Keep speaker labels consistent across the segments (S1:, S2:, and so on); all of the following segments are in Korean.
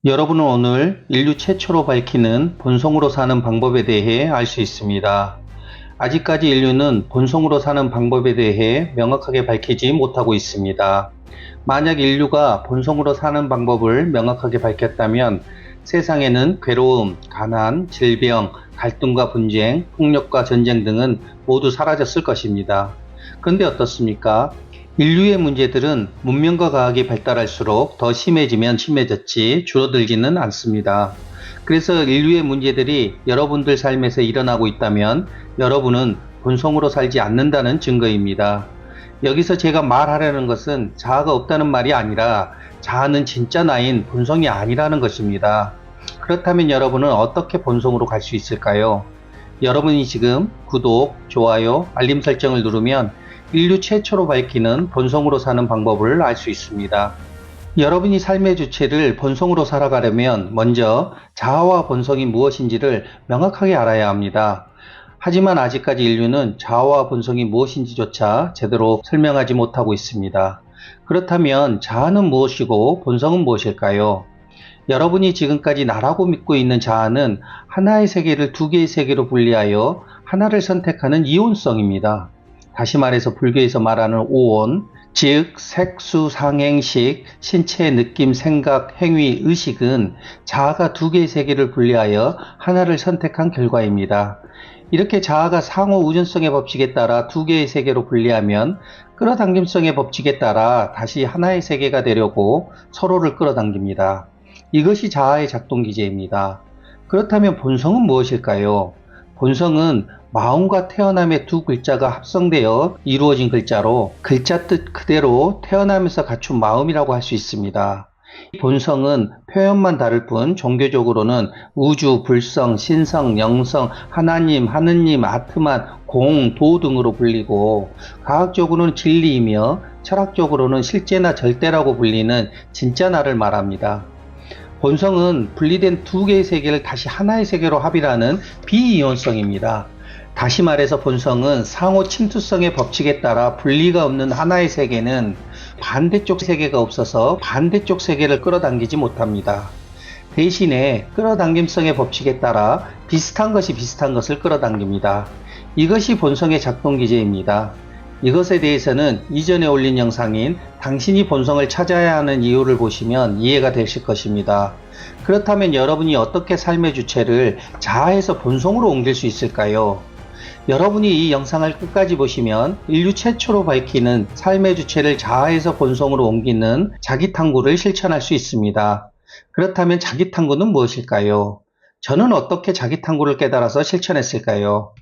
S1: 여러분은 오늘 인류 최초로 밝히는 본성으로 사는 방법에 대해 알 수 있습니다. 아직까지 인류는 본성으로 사는 방법에 대해 명확하게 밝히지 못하고 있습니다. 만약 인류가 본성으로 사는 방법을 명확하게 밝혔다면 세상에는 괴로움, 가난, 질병, 갈등과 분쟁, 폭력과 전쟁 등은 모두 사라졌을 것입니다. 그런데 어떻습니까? 인류의 문제들은 문명과 과학이 발달할수록 더 심해지면 심해졌지 줄어들지는 않습니다. 그래서 인류의 문제들이 여러분들 삶에서 일어나고 있다면 여러분은 본성으로 살지 않는다는 증거입니다. 여기서 제가 말하려는 것은 자아가 없다는 말이 아니라 자아는 진짜 나인 본성이 아니라는 것입니다. 그렇다면 여러분은 어떻게 본성으로 갈 수 있을까요? 여러분이 지금 구독, 좋아요, 알림 설정을 누르면 인류 최초로 밝히는 본성으로 사는 방법을 알 수 있습니다. 여러분이 삶의 주체를 본성으로 살아가려면 먼저 자아와 본성이 무엇인지를 명확하게 알아야 합니다. 하지만 아직까지 인류는 자아와 본성이 무엇인지조차 제대로 설명하지 못하고 있습니다. 그렇다면 자아는 무엇이고 본성은 무엇일까요? 여러분이 지금까지 나라고 믿고 있는 자아는 하나의 세계를 두 개의 세계로 분리하여 하나를 선택하는 이온성입니다. 다시 말해서 불교에서 말하는 오온, 즉 색수, 상행식, 신체, 느낌, 생각, 행위, 의식은 자아가 두 개의 세계를 분리하여 하나를 선택한 결과입니다. 이렇게 자아가 상호 우전성의 법칙에 따라 두 개의 세계로 분리하면 끌어당김성의 법칙에 따라 다시 하나의 세계가 되려고 서로를 끌어당깁니다. 이것이 자아의 작동 기제입니다. 그렇다면 본성은 무엇일까요? 본성은 마음과 태어남의 두 글자가 합성되어 이루어진 글자로 글자 뜻 그대로 태어나면서 갖춘 마음이라고 할 수 있습니다. 본성은 표현만 다를 뿐 종교적으로는 우주, 불성, 신성, 영성, 하나님, 하느님, 아트만, 공, 도 등으로 불리고 과학적으로는 진리이며 철학적으로는 실제나 절대라고 불리는 진짜 나를 말합니다. 본성은 분리된 두 개의 세계를 다시 하나의 세계로 합의하는 비이온성입니다. 다시 말해서 본성은 상호 침투성의 법칙에 따라 분리가 없는 하나의 세계는 반대쪽 세계가 없어서 반대쪽 세계를 끌어당기지 못합니다. 대신에 끌어당김성의 법칙에 따라 비슷한 것이 비슷한 것을 끌어당깁니다. 이것이 본성의 작동 기제입니다. 이것에 대해서는 이전에 올린 영상인 당신이 본성을 찾아야 하는 이유를 보시면 이해가 되실 것입니다. 그렇다면 여러분이 어떻게 삶의 주체를 자아에서 본성으로 옮길 수 있을까요? 여러분이 이 영상을 끝까지 보시면 인류 최초로 밝히는 삶의 주체를 자아에서 본성으로 옮기는 자기탐구를 실천할 수 있습니다. 그렇다면 자기탐구는 무엇일까요? 저는 어떻게 자기탐구를 깨달아서 실천했을까요?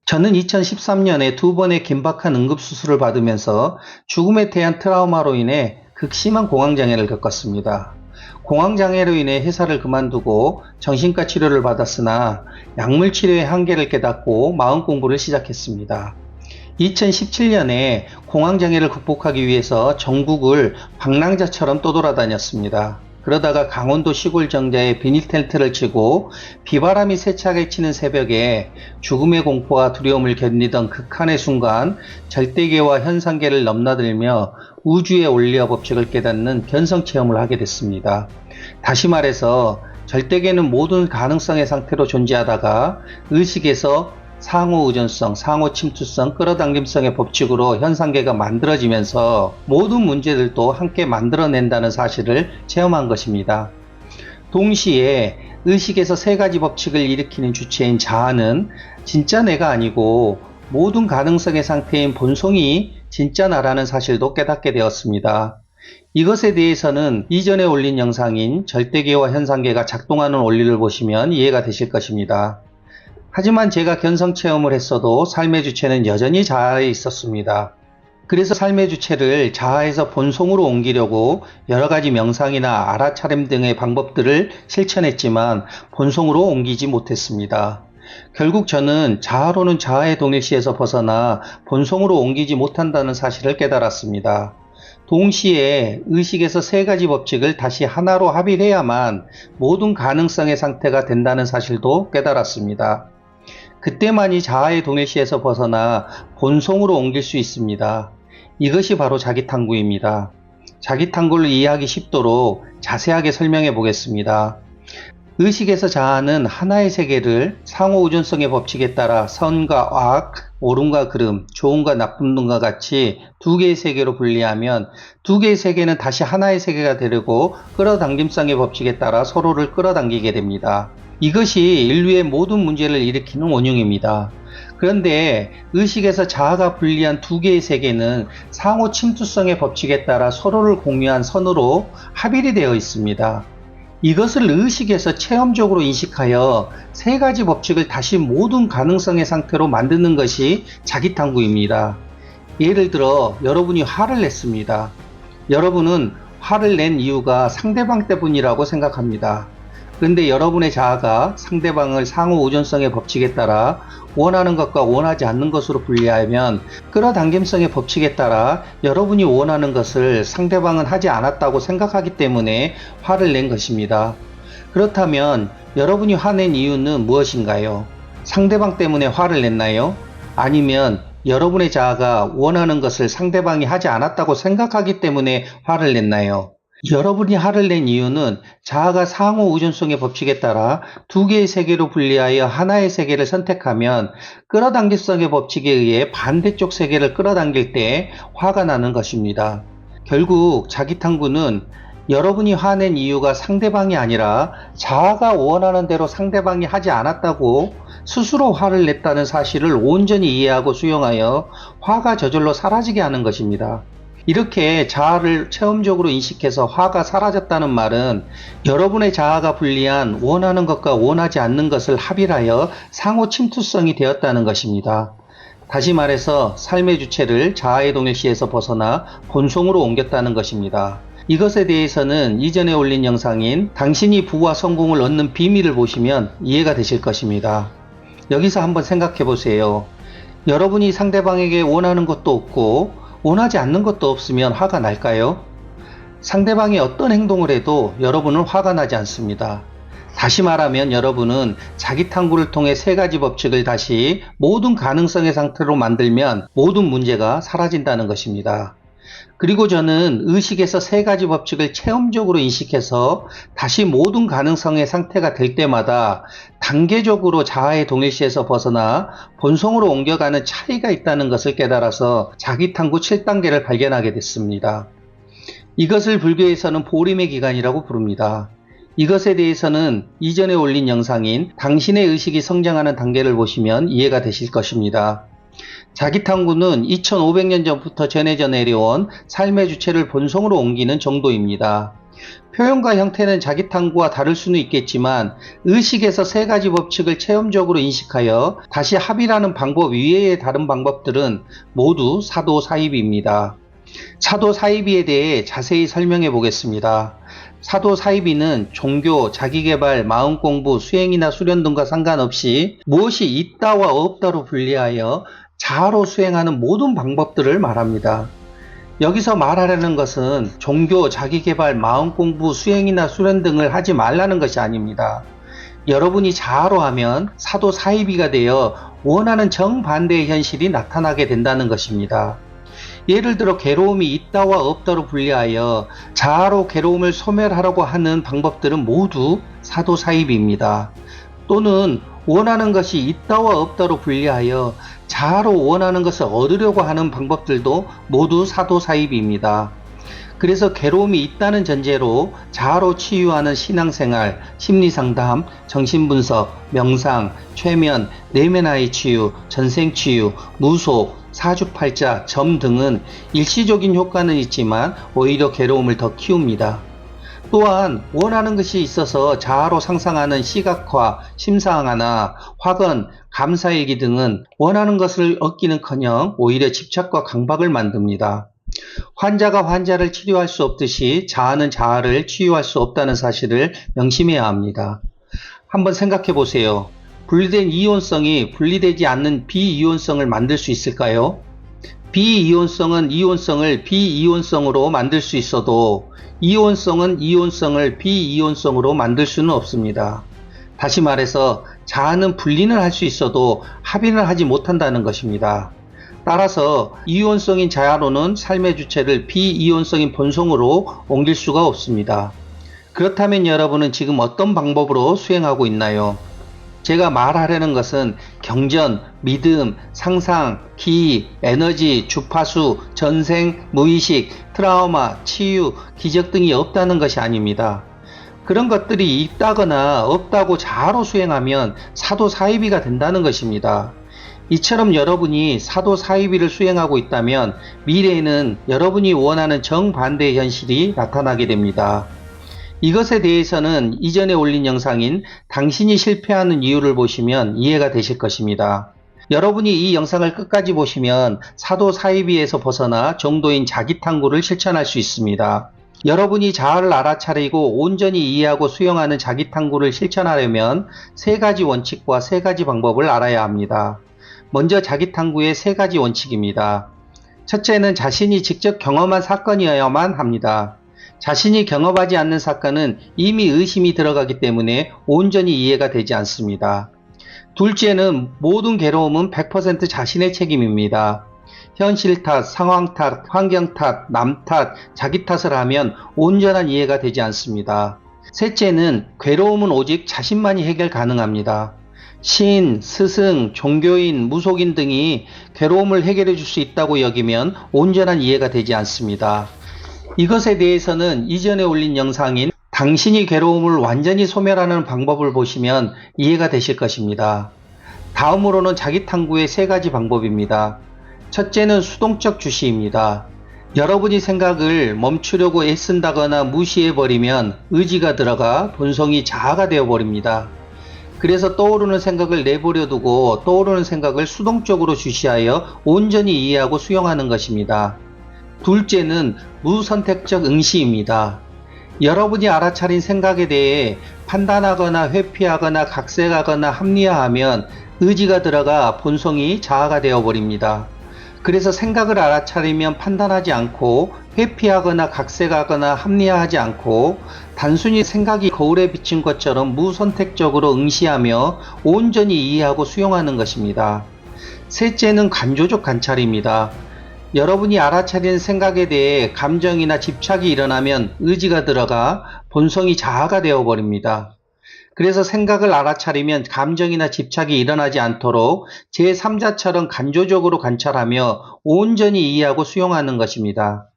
S1: 저는 2013년에 두 번의 긴박한 응급수술을 받으면서 죽음에 대한 트라우마로 인해 극심한 공황장애를 겪었습니다. 공황장애로 인해 회사를 그만두고 정신과 치료를 받았으나 약물 치료의 한계를 깨닫고 마음 공부를 시작했습니다. 2017년에 공황장애를 극복하기 위해서 전국을 방랑자처럼 떠돌아다녔습니다. 그러다가 강원도 시골 정자에 비닐 텐트를 치고 비바람이 세차게 치는 새벽에 죽음의 공포와 두려움을 견디던 극한의 순간 절대계와 현상계를 넘나들며 우주의 원리와 법칙을 깨닫는 견성체험을 하게 됐습니다. 다시 말해서 절대계는 모든 가능성의 상태로 존재하다가 의식에서 상호 의존성, 상호 침투성, 끌어당김성의 법칙으로 현상계가 만들어지면서 모든 문제들도 함께 만들어낸다는 사실을 체험한 것입니다. 동시에 의식에서 세 가지 법칙을 일으키는 주체인 자아는 진짜 내가 아니고 모든 가능성의 상태인 본성이 진짜 나라는 사실도 깨닫게 되었습니다. 이것에 대해서는 이전에 올린 영상인 절대계와 현상계가 작동하는 원리를 보시면 이해가 되실 것입니다. 하지만 제가 견성체험을 했어도 삶의 주체는 여전히 자아에 있었습니다. 그래서 삶의 주체를 자아에서 본성으로 옮기려고 여러가지 명상이나 알아차림 등의 방법들을 실천했지만 본성으로 옮기지 못했습니다. 결국 저는 자아로는 자아의 동일시에서 벗어나 본성으로 옮기지 못한다는 사실을 깨달았습니다. 동시에 의식에서 세 가지 법칙을 다시 하나로 합일해야만 모든 가능성의 상태가 된다는 사실도 깨달았습니다. 그때만이 자아의 동일시에서 벗어나 본성으로 옮길 수 있습니다. 이것이 바로 자기탐구입니다. 자기 탐구를 이해하기 쉽도록 자세하게 설명해 보겠습니다. 의식에서 자아는 하나의 세계를 상호우존성의 법칙에 따라 선과 악, 옳음과 그름, 좋음과 나쁨 등과 같이 두 개의 세계로 분리하면 두 개의 세계는 다시 하나의 세계가 되려고 끌어당김성의 법칙에 따라 서로를 끌어당기게 됩니다. 이것이 인류의 모든 문제를 일으키는 원흉입니다. 그런데 의식에서 자아가 분리한 두 개의 세계는 상호 침투성의 법칙에 따라 서로를 공유한 선으로 합일이 되어 있습니다. 이것을 의식에서 체험적으로 인식하여 세 가지 법칙을 다시 모든 가능성의 상태로 만드는 것이 자기탐구입니다. 예를 들어 여러분이 화를 냈습니다. 여러분은 화를 낸 이유가 상대방 때문이라고 생각합니다. 그런데 여러분의 자아가 상대방을 상호우존성의 법칙에 따라 원하는 것과 원하지 않는 것으로 분리하면 끌어당김성의 법칙에 따라 여러분이 원하는 것을 상대방은 하지 않았다고 생각하기 때문에 화를 낸 것입니다. 그렇다면 여러분이 화낸 이유는 무엇인가요? 상대방 때문에 화를 냈나요? 아니면 여러분의 자아가 원하는 것을 상대방이 하지 않았다고 생각하기 때문에 화를 냈나요? 여러분이 화를 낸 이유는 자아가 상호우존성의 법칙에 따라 두 개의 세계로 분리하여 하나의 세계를 선택하면 끌어당김성의 법칙에 의해 반대쪽 세계를 끌어당길 때 화가 나는 것입니다. 결국 자기탐구는 여러분이 화낸 이유가 상대방이 아니라 자아가 원하는 대로 상대방이 하지 않았다고 스스로 화를 냈다는 사실을 온전히 이해하고 수용하여 화가 저절로 사라지게 하는 것입니다. 이렇게 자아를 체험적으로 인식해서 화가 사라졌다는 말은 여러분의 자아가 분리한 원하는 것과 원하지 않는 것을 합일하여 상호 침투성이 되었다는 것입니다. 다시 말해서 삶의 주체를 자아의 동일시에서 벗어나 본성으로 옮겼다는 것입니다. 이것에 대해서는 이전에 올린 영상인 당신이 부와 성공을 얻는 비밀을 보시면 이해가 되실 것입니다. 여기서 한번 생각해 보세요. 여러분이 상대방에게 원하는 것도 없고 원하지 않는 것도 없으면 화가 날까요? 상대방이 어떤 행동을 해도 여러분은 화가 나지 않습니다. 다시 말하면 여러분은 자기 탐구를 통해 세 가지 법칙을 다시 모든 가능성의 상태로 만들면 모든 문제가 사라진다는 것입니다. 그리고 저는 의식에서 세 가지 법칙을 체험적으로 인식해서 다시 모든 가능성의 상태가 될 때마다 단계적으로 자아의 동일시에서 벗어나 본성으로 옮겨가는 차이가 있다는 것을 깨달아서 자기탐구 7단계를 발견하게 됐습니다. 이것을 불교에서는 보림의 기간이라고 부릅니다. 이것에 대해서는 이전에 올린 영상인 당신의 의식이 성장하는 단계를 보시면 이해가 되실 것입니다. 자기탐구는 2500년 전부터 전해져 내려온 삶의 주체를 본성으로 옮기는 정도입니다. 표현과 형태는 자기탐구와 다를 수는 있겠지만 의식에서 세 가지 법칙을 체험적으로 인식하여 다시 합일하는 방법 이외의 다른 방법들은 모두 사도사입입니다. 사도사입에 대해 자세히 설명해 보겠습니다. 사도사입이는 종교, 자기개발, 마음공부, 수행이나 수련 등과 상관없이 무엇이 있다와 없다로 분리하여 자아로 수행하는 모든 방법들을 말합니다. 여기서 말하려는 것은 종교, 자기개발, 마음공부, 수행이나 수련 등을 하지 말라는 것이 아닙니다. 여러분이 자아로 하면 사도사이비가 되어 원하는 정반대의 현실이 나타나게 된다는 것입니다. 예를 들어 괴로움이 있다와 없다로 분리하여 자아로 괴로움을 소멸하려고 하는 방법들은 모두 사도사입입니다. 또는 원하는 것이 있다와 없다로 분리하여 자아로 원하는 것을 얻으려고 하는 방법들도 모두 사도사입입니다. 그래서 괴로움이 있다는 전제로 자아로 치유하는 신앙생활, 심리상담, 정신분석, 명상, 최면, 내면화의 치유, 전생치유, 무속, 사주팔자, 점 등은 일시적인 효과는 있지만 오히려 괴로움을 더 키웁니다. 또한 원하는 것이 있어서 자아로 상상하는 시각화, 심상하나, 화건, 감사일기 등은 원하는 것을 얻기는커녕 오히려 집착과 강박을 만듭니다. 환자가 환자를 치료할 수 없듯이 자아는 자아를 치유할 수 없다는 사실을 명심해야 합니다. 한번 생각해 보세요. 분리된 이온성이 분리되지 않는 비이온성을 만들 수 있을까요? 비이온성은 이온성을 비이온성으로 만들 수 있어도 이온성은 이온성을 비이온성으로 만들 수는 없습니다. 다시 말해서 자아는 분리는 할 수 있어도 합의는 하지 못한다는 것입니다. 따라서 이원성인 자아로는 삶의 주체를 비이원성인 본성으로 옮길 수가 없습니다. 그렇다면 여러분은 지금 어떤 방법으로 수행하고 있나요? 제가 말하려는 것은 경전, 믿음, 상상, 기의, 에너지, 주파수, 전생, 무의식, 트라우마, 치유, 기적 등이 없다는 것이 아닙니다. 그런 것들이 있다거나 없다고 자아로 수행하면 사도사이비가 된다는 것입니다. 이처럼 여러분이 사도사이비를 수행하고 있다면 미래에는 여러분이 원하는 정반대의 현실이 나타나게 됩니다. 이것에 대해서는 이전에 올린 영상인 당신이 실패하는 이유를 보시면 이해가 되실 것입니다. 여러분이 이 영상을 끝까지 보시면 사도사이비에서 벗어나 정도인 자기탐구를 실천할 수 있습니다. 여러분이 자아를 알아차리고 온전히 이해하고 수용하는 자기탐구를 실천하려면 세 가지 원칙과 세 가지 방법을 알아야 합니다. 먼저 자기탐구의 세 가지 원칙입니다. 첫째는 자신이 직접 경험한 사건이어야만 합니다. 자신이 경험하지 않는 사건은 이미 의심이 들어가기 때문에 온전히 이해가 되지 않습니다. 둘째는 모든 괴로움은 100% 자신의 책임입니다. 현실 탓, 상황 탓, 환경 탓, 남 탓, 자기 탓을 하면 온전한 이해가 되지 않습니다. 셋째는 괴로움은 오직 자신만이 해결 가능합니다. 신, 스승, 종교인, 무속인 등이 괴로움을 해결해 줄 수 있다고 여기면 온전한 이해가 되지 않습니다. 이것에 대해서는 이전에 올린 영상인 당신이 괴로움을 완전히 소멸하는 방법을 보시면 이해가 되실 것입니다. 다음으로는 자기탐구의 세 가지 방법입니다. 첫째는 수동적 주시입니다. 여러분이 생각을 멈추려고 애쓴다거나 무시해버리면 의지가 들어가 본성이 자아가 되어버립니다. 그래서 떠오르는 생각을 내버려 두고 떠오르는 생각을 수동적으로 주시하여 온전히 이해하고 수용하는 것입니다. 둘째는 무선택적 응시입니다. 여러분이 알아차린 생각에 대해 판단하거나 회피하거나 각색하거나 합리화하면 의지가 들어가 본성이 자아가 되어버립니다. 그래서 생각을 알아차리면 판단하지 않고 회피하거나 각색하거나 합리화하지 않고 단순히 생각이 거울에 비친 것처럼 무선택적으로 응시하며 온전히 이해하고 수용하는 것입니다. 셋째는 관조적 관찰입니다. 여러분이 알아차리는 생각에 대해 감정이나 집착이 일어나면 의지가 들어가 본성이 자아가 되어버립니다. 그래서 생각을 알아차리면 감정이나 집착이 일어나지 않도록 제3자처럼 간조적으로 관찰하며 온전히 이해하고 수용하는 것입니다.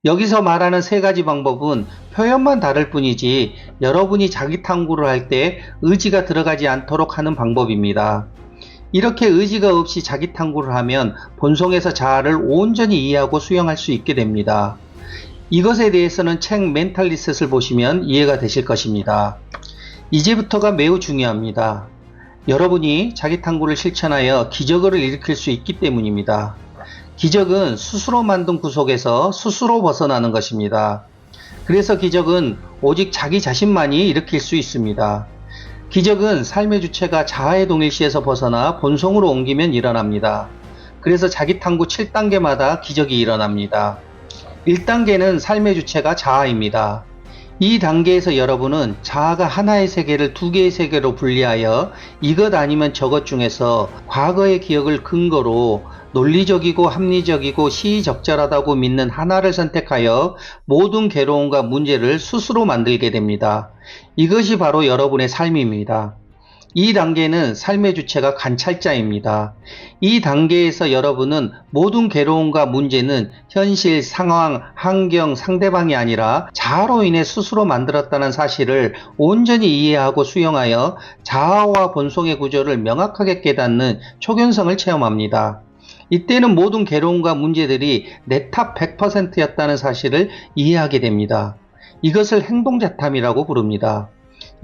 S1: 여기서 말하는 세 가지 방법은 표현만 다를 뿐이지 여러분이 자기 탐구를 할 때 의지가 들어가지 않도록 하는 방법입니다. 이렇게 의지가 없이 자기 탐구를 하면 본성에서 자아를 온전히 이해하고 수용할 수 있게 됩니다. 이것에 대해서는 책 멘탈 리셋을 보시면 이해가 되실 것입니다. 이제부터가 매우 중요합니다. 여러분이 자기 탐구를 실천하여 기적을 일으킬 수 있기 때문입니다. 기적은 스스로 만든 구속에서 스스로 벗어나는 것입니다. 그래서 기적은 오직 자기 자신만이 일으킬 수 있습니다. 기적은 삶의 주체가 자아의 동일시에서 벗어나 본성으로 옮기면 일어납니다. 그래서 자기 탐구 7단계마다 기적이 일어납니다. 1단계는 삶의 주체가 자아입니다. 이 단계에서 여러분은 자아가 하나의 세계를 두 개의 세계로 분리하여 이것 아니면 저것 중에서 과거의 기억을 근거로 논리적이고 합리적이고 시의적절하다고 믿는 하나를 선택하여 모든 괴로움과 문제를 스스로 만들게 됩니다. 이것이 바로 여러분의 삶입니다. 이 단계는 삶의 주체가 관찰자입니다. 이 단계에서 여러분은 모든 괴로움과 문제는 현실, 상황, 환경, 상대방이 아니라 자아로 인해 스스로 만들었다는 사실을 온전히 이해하고 수용하여 자아와 본성의 구조를 명확하게 깨닫는 초견성을 체험합니다. 이때는 모든 괴로움과 문제들이 내 탓 100%였다는 사실을 이해하게 됩니다. 이것을 행동자탐이라고 부릅니다.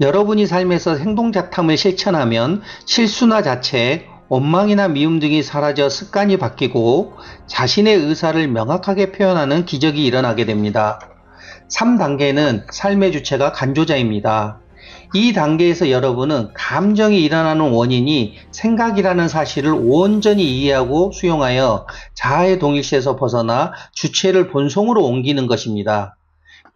S1: 여러분이 삶에서 행동자탐을 실천하면 실수나 자책, 원망이나 미움 등이 사라져 습관이 바뀌고 자신의 의사를 명확하게 표현하는 기적이 일어나게 됩니다. 3단계는 삶의 주체가 간조자입니다. 이 단계에서 여러분은 감정이 일어나는 원인이 생각이라는 사실을 온전히 이해하고 수용하여 자아의 동일시에서 벗어나 주체를 본성으로 옮기는 것입니다.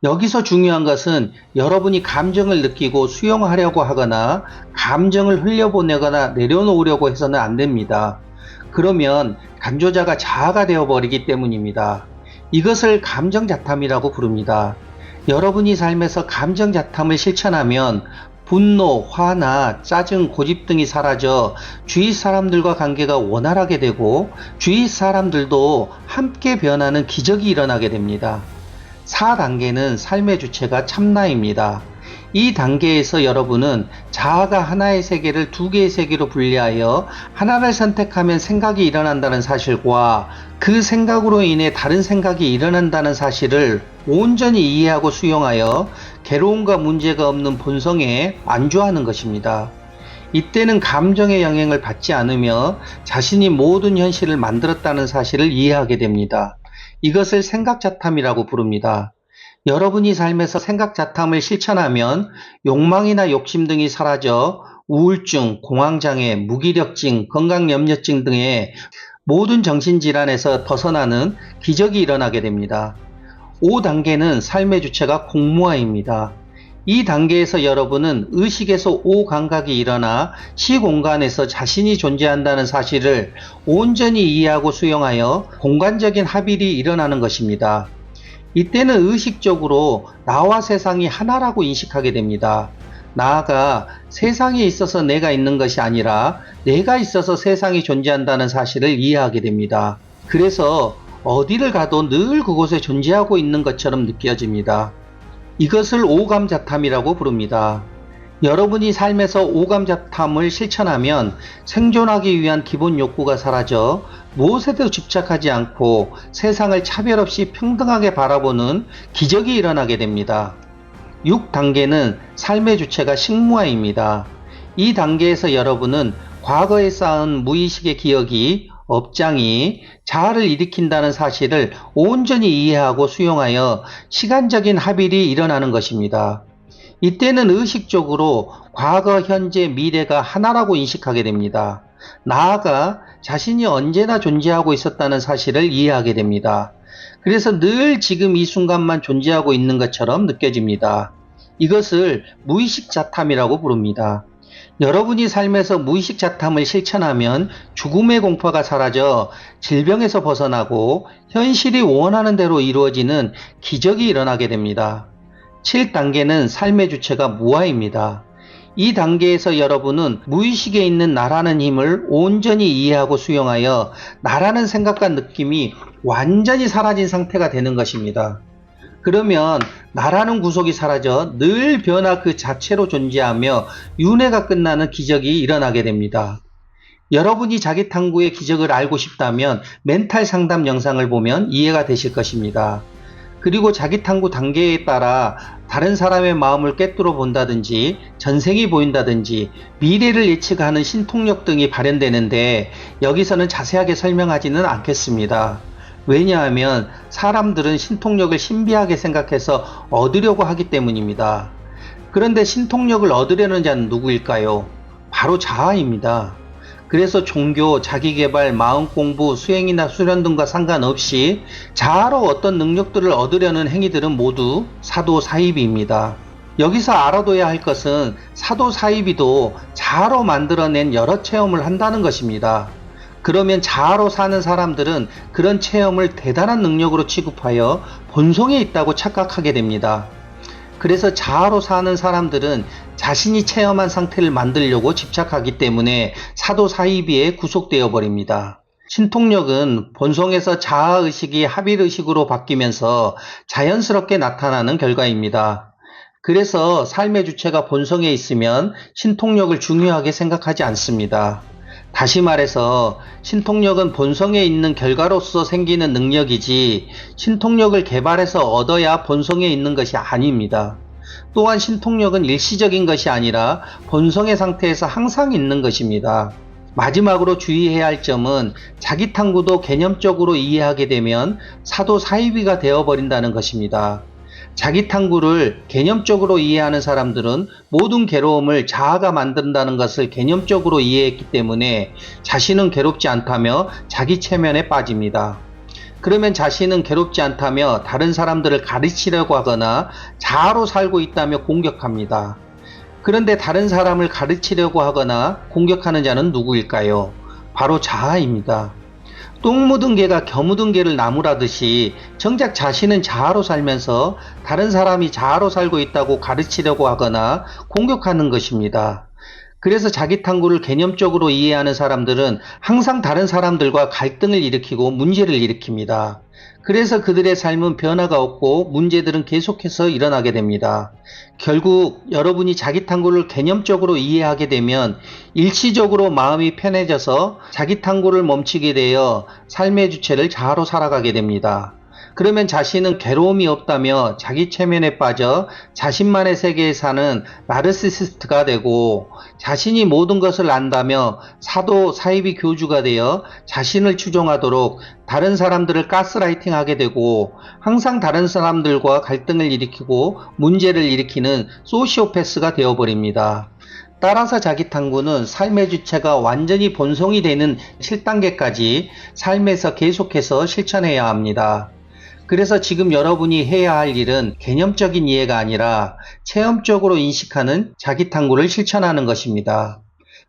S1: 여기서 중요한 것은 여러분이 감정을 느끼고 수용하려고 하거나 감정을 흘려보내거나 내려놓으려고 해서는 안 됩니다. 그러면 강조자가 자아가 되어버리기 때문입니다. 이것을 감정자탐이라고 부릅니다. 여러분이 삶에서 감정자탐을 실천하면 분노, 화나 짜증, 고집 등이 사라져 주위 사람들과 관계가 원활하게 되고 주위 사람들도 함께 변하는 기적이 일어나게 됩니다. 4단계는 삶의 주체가 참나입니다. 이 단계에서 여러분은 자아가 하나의 세계를 두 개의 세계로 분리하여 하나를 선택하면 생각이 일어난다는 사실과 그 생각으로 인해 다른 생각이 일어난다는 사실을 온전히 이해하고 수용하여 괴로움과 문제가 없는 본성에 안주하는 것입니다. 이때는 감정의 영향을 받지 않으며 자신이 모든 현실을 만들었다는 사실을 이해하게 됩니다. 이것을 생각자탐이라고 부릅니다. 여러분이 삶에서 생각자탐을 실천하면 욕망이나 욕심 등이 사라져 우울증, 공황장애, 무기력증, 건강염려증 등의 모든 정신질환에서 벗어나는 기적이 일어나게 됩니다. 5단계는 삶의 주체가 공무화입니다. 이 단계에서 여러분은 의식에서 오감각이 일어나 시공간에서 자신이 존재한다는 사실을 온전히 이해하고 수용하여 공간적인 합일이 일어나는 것입니다. 이때는 의식적으로 나와 세상이 하나라고 인식하게 됩니다. 나아가 세상에 있어서 내가 있는 것이 아니라 내가 있어서 세상이 존재한다는 사실을 이해하게 됩니다. 그래서 어디를 가도 늘 그곳에 존재하고 있는 것처럼 느껴집니다. 이것을 오감자탐이라고 부릅니다. 여러분이 삶에서 오감자탐을 실천하면 생존하기 위한 기본 욕구가 사라져 무엇에도 집착하지 않고 세상을 차별 없이 평등하게 바라보는 기적이 일어나게 됩니다. 6단계는 삶의 주체가 식무화입니다. 이 단계에서 여러분은 과거에 쌓은 무의식의 기억이 업장이 자아를 일으킨다는 사실을 온전히 이해하고 수용하여 시간적인 합일이 일어나는 것입니다. 이때는 의식적으로 과거, 현재, 미래가 하나라고 인식하게 됩니다. 나아가 자신이 언제나 존재하고 있었다는 사실을 이해하게 됩니다. 그래서 늘 지금 이 순간만 존재하고 있는 것처럼 느껴집니다. 이것을 무의식 자탐이라고 부릅니다. 여러분이 삶에서 무의식 자탐을 실천하면 죽음의 공포가 사라져 질병에서 벗어나고 현실이 원하는 대로 이루어지는 기적이 일어나게 됩니다. 7단계는 삶의 주체가 무아입니다. 이 단계에서 여러분은 무의식에 있는 나라는 힘을 온전히 이해하고 수용하여 나라는 생각과 느낌이 완전히 사라진 상태가 되는 것입니다. 그러면 나라는 구속이 사라져 늘 변화 그 자체로 존재하며 윤회가 끝나는 기적이 일어나게 됩니다. 여러분이 자기 탐구의 기적을 알고 싶다면 멘탈 상담 영상을 보면 이해가 되실 것입니다. 그리고 자기 탐구 단계에 따라 다른 사람의 마음을 꿰뚫어 본다든지 전생이 보인다든지 미래를 예측하는 신통력 등이 발현되는데 여기서는 자세하게 설명하지는 않겠습니다. 왜냐하면 사람들은 신통력을 신비하게 생각해서 얻으려고 하기 때문입니다. 그런데 신통력을 얻으려는 자는 누구일까요? 바로 자아입니다. 그래서 종교, 자기개발, 마음공부, 수행이나 수련 등과 상관없이 자아로 어떤 능력들을 얻으려는 행위들은 모두 사도사이비입니다. 여기서 알아둬야 할 것은 사도사이비도 자아로 만들어낸 여러 체험을 한다는 것입니다. 그러면 자아로 사는 사람들은 그런 체험을 대단한 능력으로 취급하여 본성에 있다고 착각하게 됩니다. 그래서 자아로 사는 사람들은 자신이 체험한 상태를 만들려고 집착하기 때문에 사도사이비에 구속되어 버립니다. 신통력은 본성에서 자아의식이 합일의식으로 바뀌면서 자연스럽게 나타나는 결과입니다. 그래서 삶의 주체가 본성에 있으면 신통력을 중요하게 생각하지 않습니다. 다시 말해서 신통력은 본성에 있는 결과로서 생기는 능력이지 신통력을 개발해서 얻어야 본성에 있는 것이 아닙니다. 또한 신통력은 일시적인 것이 아니라 본성의 상태에서 항상 있는 것입니다. 마지막으로 주의해야 할 점은 자기 탐구도 개념적으로 이해하게 되면 사도사이비가 되어버린다는 것입니다. 자기 탐구를 개념적으로 이해하는 사람들은 모든 괴로움을 자아가 만든다는 것을 개념적으로 이해했기 때문에 자신은 괴롭지 않다며 자기 체면에 빠집니다. 그러면 자신은 괴롭지 않다며 다른 사람들을 가르치려고 하거나 자아로 살고 있다며 공격합니다. 그런데 다른 사람을 가르치려고 하거나 공격하는 자는 누구일까요? 바로 자아입니다. 똥 묻은 개가 겨 묻은 개를 나무라듯이 정작 자신은 자아로 살면서 다른 사람이 자아로 살고 있다고 가르치려고 하거나 공격하는 것입니다. 그래서 자기 탐구를 개념적으로 이해하는 사람들은 항상 다른 사람들과 갈등을 일으키고 문제를 일으킵니다. 그래서 그들의 삶은 변화가 없고 문제들은 계속해서 일어나게 됩니다. 결국 여러분이 자기 탐구를 개념적으로 이해하게 되면 일시적으로 마음이 편해져서 자기 탐구를 멈추게 되어 삶의 주체를 자아로 살아가게 됩니다. 그러면 자신은 괴로움이 없다며 자기 최면에 빠져 자신만의 세계에 사는 나르시시스트가 되고, 자신이 모든 것을 안다며 사도 사이비 교주가 되어 자신을 추종하도록 다른 사람들을 가스라이팅하게 되고, 항상 다른 사람들과 갈등을 일으키고 문제를 일으키는 소시오패스가 되어버립니다. 따라서 자기 탐구는 삶의 주체가 완전히 본성이 되는 7단계까지 삶에서 계속해서 실천해야 합니다. 그래서 지금 여러분이 해야 할 일은 개념적인 이해가 아니라 체험적으로 인식하는 자기 탐구를 실천하는 것입니다.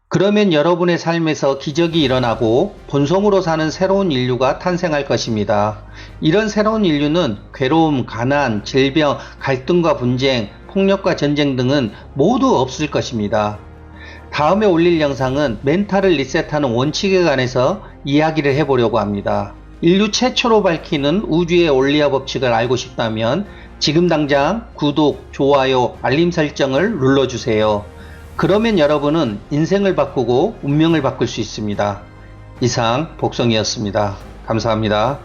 S1: 그러면 여러분의 삶에서 기적이 일어나고 본성으로 사는 새로운 인류가 탄생할 것입니다. 이런 새로운 인류는 괴로움, 가난, 질병, 갈등과 분쟁, 폭력과 전쟁 등은 모두 없을 것입니다. 다음에 올릴 영상은 멘탈을 리셋하는 원칙에 관해서 이야기를 해보려고 합니다. 인류 최초로 밝히는 우주의 원리와 법칙을 알고 싶다면 지금 당장 구독, 좋아요, 알림 설정을 눌러주세요. 그러면 여러분은 인생을 바꾸고 운명을 바꿀 수 있습니다. 이상 복성이었습니다. 감사합니다.